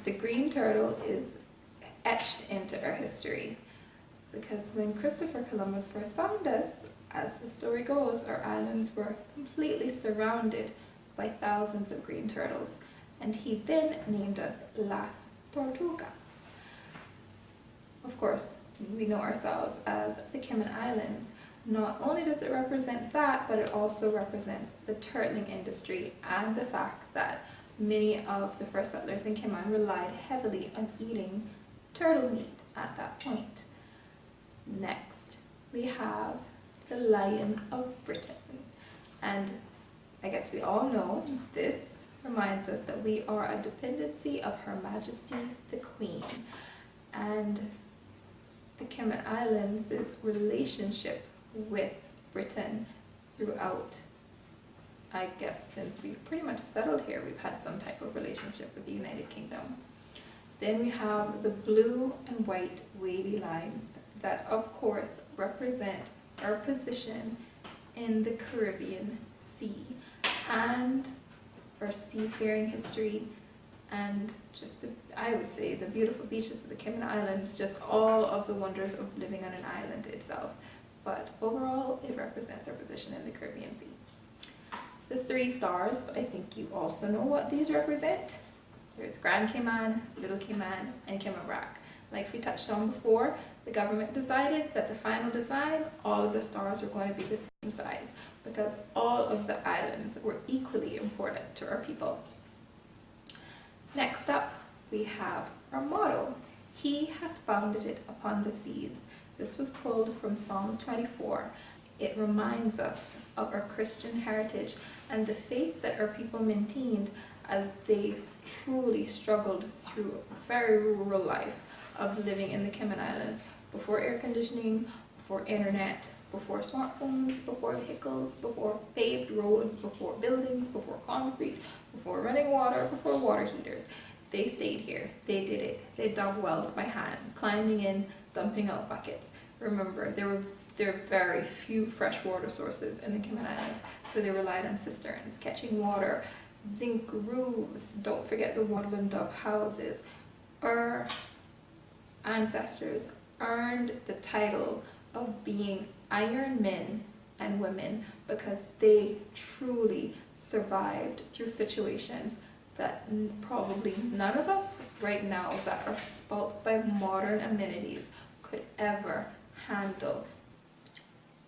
The green turtle is etched into our history because when Christopher Columbus first found us, as the story goes, our islands were completely surrounded by thousands of green turtles, and he then named us Las Tortugas. Of course, we know ourselves as the Cayman Islands. Not only does it represent that, but it also represents the turtling industry and the fact that many of the first settlers in Cayman relied heavily on eating turtle meat at that point. Next, we have the Lion of Britain. And I guess we all know this reminds us that we are a dependency of Her Majesty the Queen. And the Cayman Islands' relationship with Britain throughout, I guess since we've pretty much settled here, we've had some type of relationship with the United Kingdom. Then we have the blue and white wavy lines that of course represent our position in the Caribbean Sea and our seafaring history, and just I would say the beautiful beaches of the Cayman Islands, just all of the wonders of living on an island itself. But overall, it represents our position in the Caribbean Sea. The 3 stars, I think you also know what these represent. There's Grand Cayman, Little Cayman, and Cayman Brac. Like we touched on before, the government decided that the final design, all of the stars were going to be the same size because all of the islands were equally important to our people. Next up, we have our motto, He hath founded it upon the seas. This was pulled from Psalms 24. It reminds us of our Christian heritage and the faith that our people maintained as they truly struggled through a very rural life of living in the Cayman Islands before air conditioning, before internet, before smartphones, before vehicles, before paved roads, before buildings, before concrete, before running water, before water heaters. They stayed here. They did it. They dug wells by hand, climbing in, dumping out buckets. Remember, there are very few freshwater sources in the Cayman Islands, so they relied on cisterns, catching water, zinc roofs, don't forget the wattle and dove houses. Our ancestors earned the title of being iron men and women because they truly survived through situations that probably none of us right now that are spoilt by modern amenities could ever handle.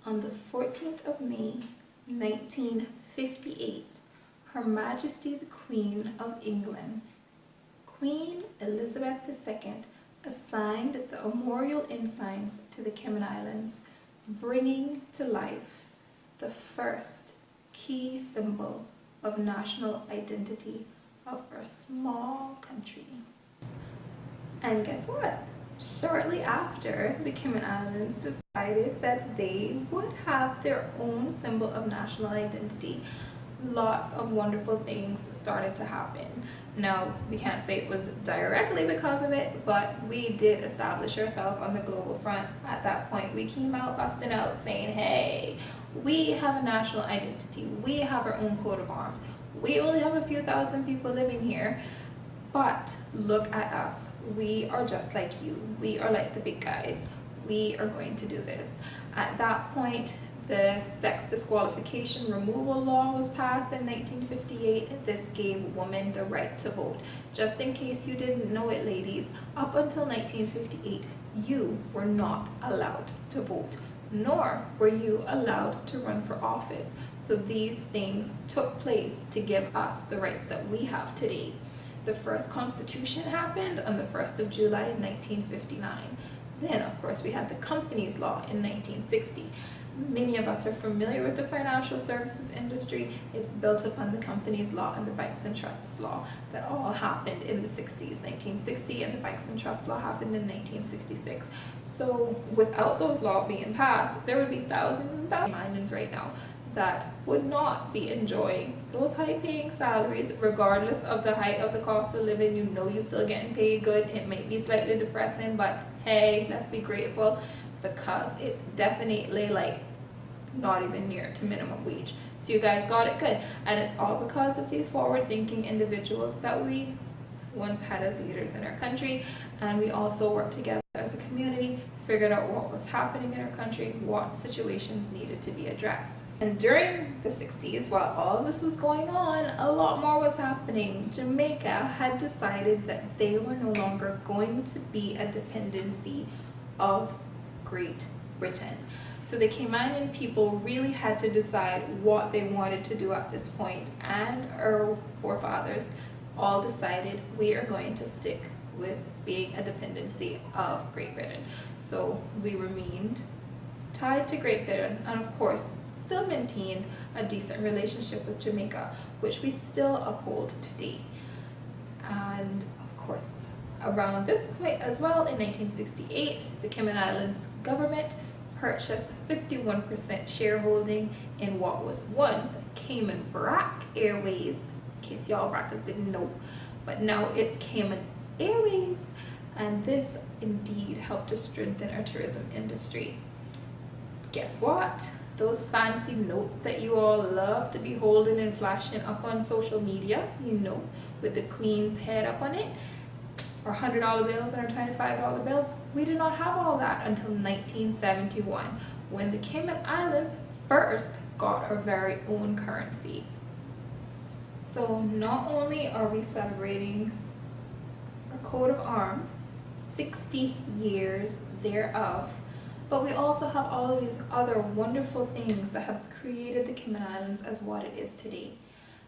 On the 14th of May, 1958, Her Majesty the Queen of England, Queen Elizabeth II, assigned the armorial ensigns to the Cayman Islands, bringing to life the first key symbol of national identity of our small country. And guess what? Shortly after, the Cayman Islands decided that they would have their own symbol of national identity. Lots of wonderful things started to happen. Now, we can't say it was directly because of it, but we did establish ourselves on the global front at that point. We came out busting out saying, hey, we have a national identity. We have our own coat of arms. We only have a few thousand people living here, but look at us. We are just like you. We are like the big guys. We are going to do this. At that point, the sex disqualification removal law was passed in 1958. This gave women the right to vote. Just in case you didn't know it, ladies, up until 1958, you were not allowed to vote, nor were you allowed to run for office. So these things took place to give us the rights that we have today. The first constitution happened on the 1st of July 1959. Then, of course, we had the Companies Law in 1960. Many of us are familiar with the financial services industry. It's built upon the Companies Law and the Banks and Trusts Law that all happened in the 60s, 1960, and the Banks and Trust Law happened in 1966. So without those laws being passed, there would be thousands and thousands of islands right now that would not be enjoying those high-paying salaries regardless of the height of the cost of living. You know you're still getting paid good. It may be slightly depressing, but hey, let's be grateful, because it's definitely like not even near to minimum wage. So you guys got it good, and it's all because of these forward-thinking individuals that we once had as leaders in our country, and we also worked together as a community, figured out what was happening in our country, what situations needed to be addressed. And during the 60s, while all of this was going on, a lot more was happening. Jamaica had decided that they were no longer going to be a dependency of Great Britain. So the Cayman people really had to decide what they wanted to do at this point, and our forefathers all decided we are going to stick with being a dependency of Great Britain. So we remained tied to Great Britain, and of course still maintained a decent relationship with Jamaica, which we still uphold today. And of course, around this point as well, in 1968, the Cayman Islands government purchased 51% shareholding in what was once Cayman Brac Airways, in case y'all brackers didn't know, but now it's Cayman Airways, and this indeed helped to strengthen our tourism industry. Guess what? Those fancy notes that you all love to be holding and flashing up on social media, with the Queen's head up on it, our $100 bills and our $25 bills, we did not have all that until 1971, when the Cayman Islands first got our very own currency. So not only are we celebrating our coat of arms, 60 years thereof, but we also have all of these other wonderful things that have created the Cayman Islands as what it is today.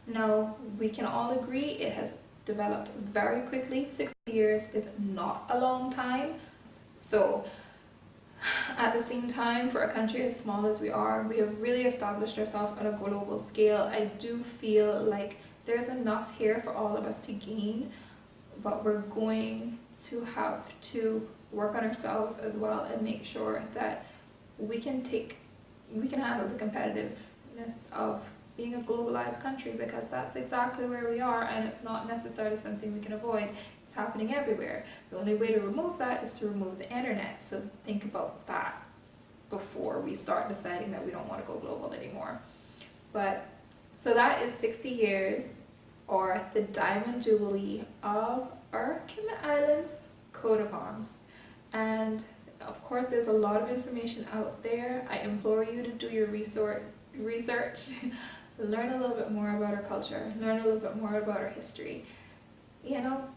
Now, we can all agree it has developed very quickly. 60 years is not a long time. So at the same time, for a country as small as we are, we have really established ourselves on a global scale. I do feel like there's enough here for all of us to gain, but we're going to have to work on ourselves as well and make sure that we can handle the competitiveness of being a globalized country, because that's exactly where we are, and it's not necessarily something we can avoid. It's happening everywhere. The only way to remove that is to remove the internet. So think about that before we start deciding that we don't want to go global anymore. But so that is 60 years, or the Diamond Jubilee of our Cayman Islands coat of arms. And of course, there's a lot of information out there. I implore you to do your research, learn a little bit more about our culture, learn a little bit more about our history.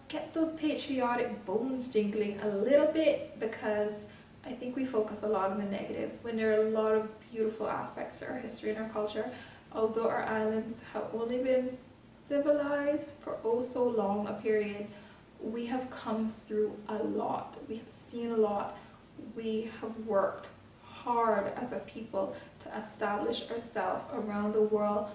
Get those patriotic bones jingling a little bit, because I think we focus a lot on the negative when there are a lot of beautiful aspects to our history and our culture. Although our islands have only been civilized for oh so long a period, we have come through a lot. We have seen a lot. We have worked hard as a people to establish ourselves around the world